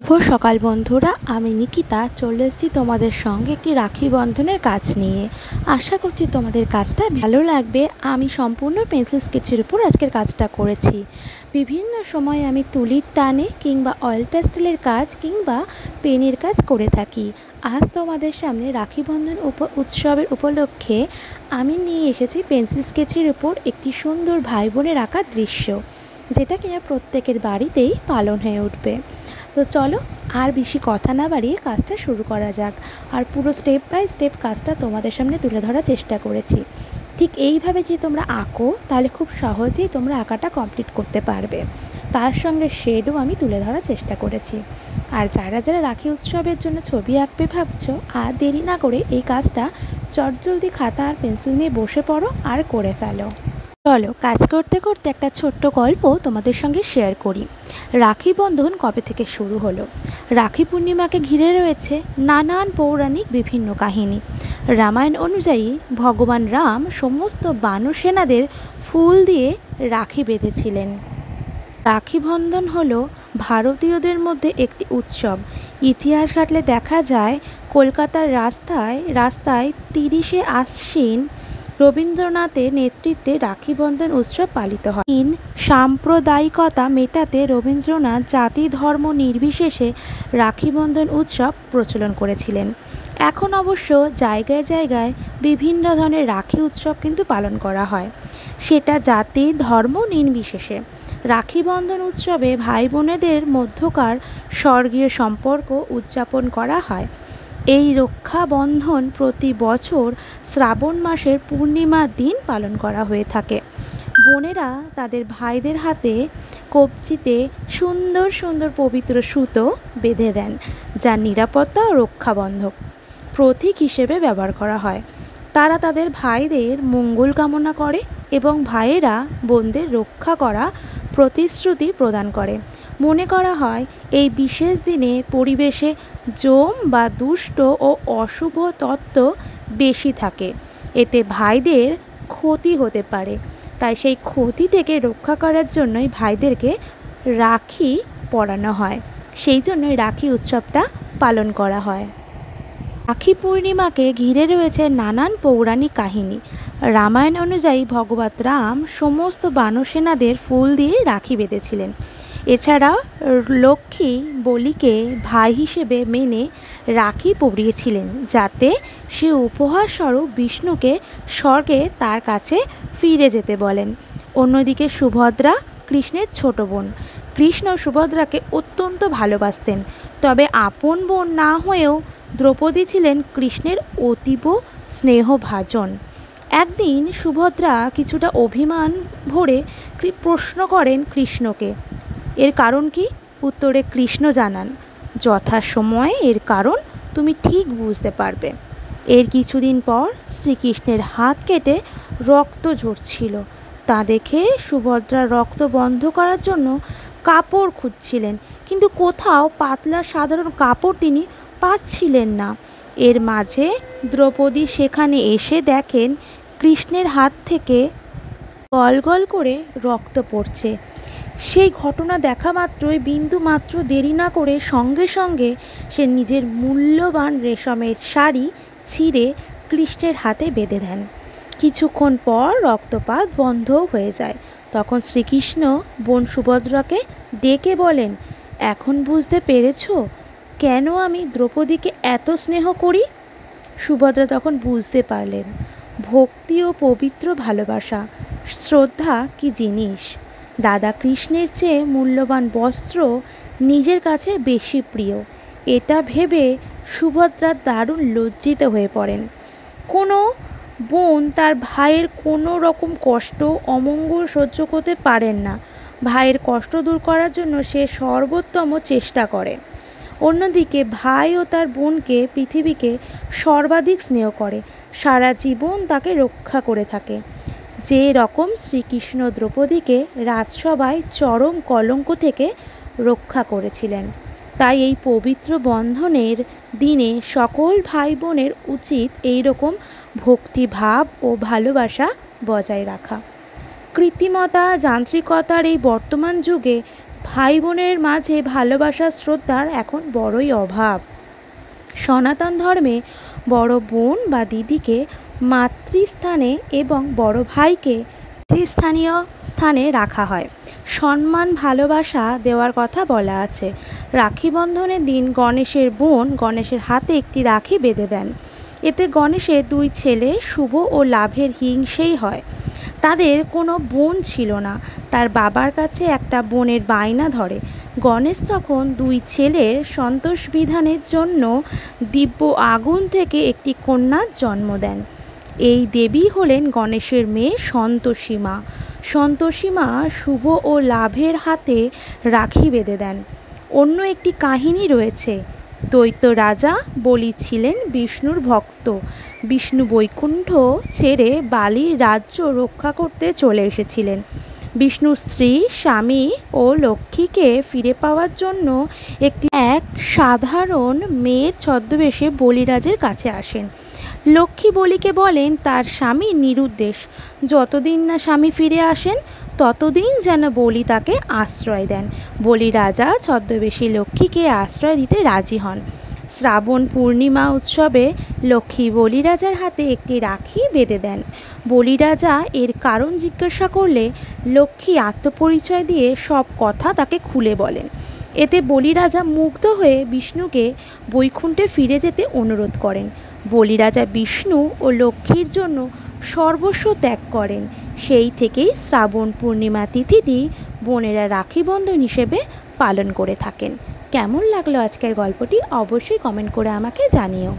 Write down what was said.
শুভ সকাল বন্ধুরা, আমি নিকিতা চলে এসেছি তোমাদের সঙ্গে একটি রাখি বন্ধনের কাজ নিয়ে। আশা করছি তোমাদের কাজটা ভালো লাগবে। আমি সম্পূর্ণ পেন্সিল স্কেচের উপর আজকের কাজটা করেছি। বিভিন্ন সময় আমি তুলির টানে কিংবা অয়েল প্যাস্টেলের কাজ কিংবা পেনের কাজ করে থাকি। আজ তোমাদের সামনে রাখি বন্ধন উৎসবের উপলক্ষে আমি নিয়ে এসেছি পেন্সিল স্কেচের উপর একটি সুন্দর ভাই বোনের আঁকা দৃশ্য, যেটা কিনা প্রত্যেকের বাড়িতেই পালন হয়ে উঠবে। তো চলো আর বেশি কথা না বাড়িয়ে কাজটা শুরু করা যাক। আর পুরো স্টেপ বাই স্টেপ কাজটা তোমাদের সামনে তুলে ধরার চেষ্টা করেছি। ঠিক এইভাবে যদি তোমরা আঁকো তাহলে খুব সহজেই তোমরা আঁকাটা কমপ্লিট করতে পারবে। তার সঙ্গে শেডও আমি তুলে ধরার চেষ্টা করেছি। আর যারা যারা রাখি উৎসবের জন্য ছবি আঁকবে ভাবছো, আর দেরি না করে এই কাজটা চটজলদি খাতা আর পেন্সিল নিয়ে বসে পড়ো আর করে ফেলো। চলো কাজ করতে করতে একটা ছোট্ট গল্প তোমাদের সঙ্গে শেয়ার করি। রাখি বন্ধন কবে থেকে শুরু হলো? রাখি পূর্ণিমাকে ঘিরে রয়েছে নানান পৌরাণিক বিভিন্ন কাহিনী। রামায়ণ অনুযায়ী ভগবান রাম সমস্ত বানর সেনাদের ফুল দিয়ে রাখি বেঁধেছিলেন। রাখি বন্ধন হলো ভারতীয়দের মধ্যে একটি উৎসব। ইতিহাস ঘাটলে দেখা যায় কলকাতার রাস্তায় রাস্তায় 30শে আশ্বিন রবীন্দ্রনাথের নেতৃত্বে রাখি বন্ধন উৎসব পালিত হয়। সাম্প্রদায়িকতা মেটাতে রবীন্দ্রনাথ জাতি ধর্ম নির্বিশেষে রাখি বন্ধন উৎসব প্রচলন করেছিলেন। এখন অবশ্য জায়গায় জায়গায় বিভিন্ন ধরনের রাখি উৎসব কিন্তু পালন করা হয়, সেটা জাতি ধর্ম নির্বিশেষে। রাখি বন্ধন উৎসবে ভাই বোনেদের মধ্যকার স্বর্গীয় সম্পর্ক উদযাপন করা হয়। এই রক্ষাবন্ধন প্রতি বছর শ্রাবণ মাসের পূর্ণিমার দিন পালন করা হয়ে থাকে। বোনেরা তাদের ভাইদের হাতে কবজিতে সুন্দর সুন্দর পবিত্র সুতো বেঁধে দেন, যা নিরাপত্তা ও রক্ষাবন্ধক প্রতীক হিসেবে ব্যবহার করা হয়। তারা তাদের ভাইদের মঙ্গল কামনা করে এবং ভাইয়েরা বোনদের রক্ষা করা প্রতিশ্রুতি প্রদান করে। মনে করা হয় এই বিশেষ দিনে পরিবেশে জম বা দুষ্ট ও অশুভ তত্ত্ব বেশি থাকে, এতে ভাইদের ক্ষতি হতে পারে। তাই সেই ক্ষতি থেকে রক্ষা করার জন্যই ভাইদেরকে রাখি পরানো হয়, সেই জন্যই রাখি উৎসবটা পালন করা হয়। রাখি পূর্ণিমাকে ঘিরে রয়েছে নানান পৌরাণিক কাহিনী। রামায়ণ অনুযায়ী ভগবান রাম সমস্ত বানর সেনাদের ফুল দিয়ে রাখি বেঁধেছিলেন। এছাড়াও লক্ষ্মী বলিকে ভাই হিসেবে মেনে রাখি পরিয়েছিলেন, যাতে সে উপহারস্বরূপ বিষ্ণুকে স্বর্গে তার কাছে ফিরে যেতে বলেন। অন্যদিকে সুভদ্রা কৃষ্ণের ছোট বোন। কৃষ্ণ সুভদ্রাকে অত্যন্ত ভালোবাসতেন, তবে আপন বোন না হয়েও দ্রৌপদী ছিলেন কৃষ্ণের অতীব স্নেহভাজন। একদিন সুভদ্রা কিছুটা অভিমান ভরে প্রশ্ন করেন কৃষ্ণকে, এর কারণ কি? উত্তরে কৃষ্ণ জানান, যথাসময়ে এর কারণ তুমি ঠিক বুঝতে পারবে। এর কিছুদিন পর শ্রীকৃষ্ণের হাত কেটে রক্ত ঝরছিল। তা দেখে সুভদ্রা রক্ত বন্ধ করার জন্য কাপড় খুঁজছিলেন, কিন্তু কোথাও পাতলা সাধারণ কাপড় তিনি পাচ্ছিলেন না। এর মাঝে দ্রৌপদী সেখানে এসে দেখেন কৃষ্ণের হাত থেকে গল গল করে রক্ত পড়ছে। সেই ঘটনা দেখা মাত্রই বিন্দু মাত্র দেরি না করে সঙ্গে সঙ্গে সে নিজের মূল্যবান রেশমের শাড়ি ছিঁড়ে কৃষ্ণের হাতে বেঁধে দেন। কিছুক্ষণ পর রক্তপাত বন্ধ হয়ে যায়। তখন শ্রীকৃষ্ণ বোন সুভদ্রাকে ডেকে বলেন, এখন বুঝতে পেরেছ কেন আমি দ্রৌপদীকে এত স্নেহ করি? সুভদ্রা তখন বুঝতে পারলেন ভক্তি ও পবিত্র ভালোবাসা, শ্রদ্ধা কি জিনিস। দাদা কৃষ্ণের চেয়ে মূল্যবান বস্ত্র নিজের কাছে বেশি প্রিয়, এটা ভেবে সুভদ্রা দারুণ লজ্জিত হয়ে পড়েন। কোনো বোন তার ভাইয়ের কোনো রকম কষ্ট অমঙ্গল সহ্য করতে পারেন না। ভাইয়ের কষ্ট দূর করার জন্য সে সর্বোত্তম চেষ্টা করে। অন্যদিকে ভাই ও তার বোনকে পৃথিবীকে সর্বাধিক স্নেহ করে, সারা জীবন তাকে রক্ষা করে থাকে। যে রকম শ্রীকৃষ্ণ দ্রৌপদীকে রাজসভায় চরম কলঙ্ক থেকে রক্ষা করেছিলেন, তাই এই পবিত্র বন্ধনের দিনে সকল ভাই বোনের উচিত এই রকম ভক্তিভাব ও ভালোবাসা বজায় রাখা। কৃত্রিমতা যান্ত্রিকতার এই বর্তমান যুগে ভাই বোনের মাঝে ভালোবাসা শ্রদ্ধার এখন বড়ই অভাব। সনাতন ধর্মে বড় বোন বা দিদিকে মাতৃস্থানে এবং বড় ভাইকে পিতৃস্থানীয় স্থানে রাখা হয়। সম্মান ভালোবাসা দেওয়ার কথা বলা আছে। রাখি বন্ধনের দিন গণেশের বোন গণেশের হাতে একটি রাখি বেঁধে দেন। এতে গণেশের দুই ছেলে শুভ ও লাভের হিংসেই হয়। তাদের কোনো বোন ছিল না, তার বাবার কাছে একটা বোনের বায়না ধরে। গণেশ তখন দুই ছেলের সন্তোষ বিধানের জন্য দিব্য আগুন থেকে একটি কন্যার জন্ম দেন। এই দেবী হলেন গণেশের মেয়ে সন্তোষী মা। সন্তোষী মা শুভ ও লাভের হাতে রাখি বেঁধে দেন। অন্য একটি কাহিনী রয়েছে। দৈত্য রাজা বলি ছিলেন বিষ্ণুর ভক্ত। বিষ্ণু বৈকুণ্ঠ ছেড়ে বালির রাজ্য রক্ষা করতে চলে এসেছিলেন। বিষ্ণুর স্ত্রী স্বামী ও লক্ষ্মীকে ফিরে পাওয়ার জন্য এক সাধারণ মেয়ের ছদ্মবেশে বলিরাজের কাছে আসেন। লক্ষ্মী বলিকে বলেন তার স্বামী নিরুদ্দেশ, যতদিন না স্বামী ফিরে আসেন ততদিন যেন বলি তাকে আশ্রয় দেন। বলি রাজা ছদ্মবেশী লক্ষ্মীকে আশ্রয় দিতে রাজি হন। শ্রাবণ পূর্ণিমা উৎসবে লক্ষ্মী বলিরাজার হাতে একটি রাখি বেঁধে দেন। বলিরাজা এর কারণ জিজ্ঞাসা করলে লক্ষ্মী আত্মপরিচয় দিয়ে সব কথা তাকে খুলে বলেন। এতে বলিরাজা মুগ্ধ হয়ে বিষ্ণুকে বৈকুণ্ঠে ফিরে যেতে অনুরোধ করেন। বলিরাজা বিষ্ণু ও লক্ষ্মীর জন্য সর্বস্ব ত্যাগ করেন। সেই থেকেই শ্রাবণ পূর্ণিমা তিথিটি বোনেরা রাখি বন্ধন হিসেবে পালন করে থাকেন। কেমন লাগলো আজকের গল্পটি অবশ্যই কমেন্ট করে আমাকে জানিও।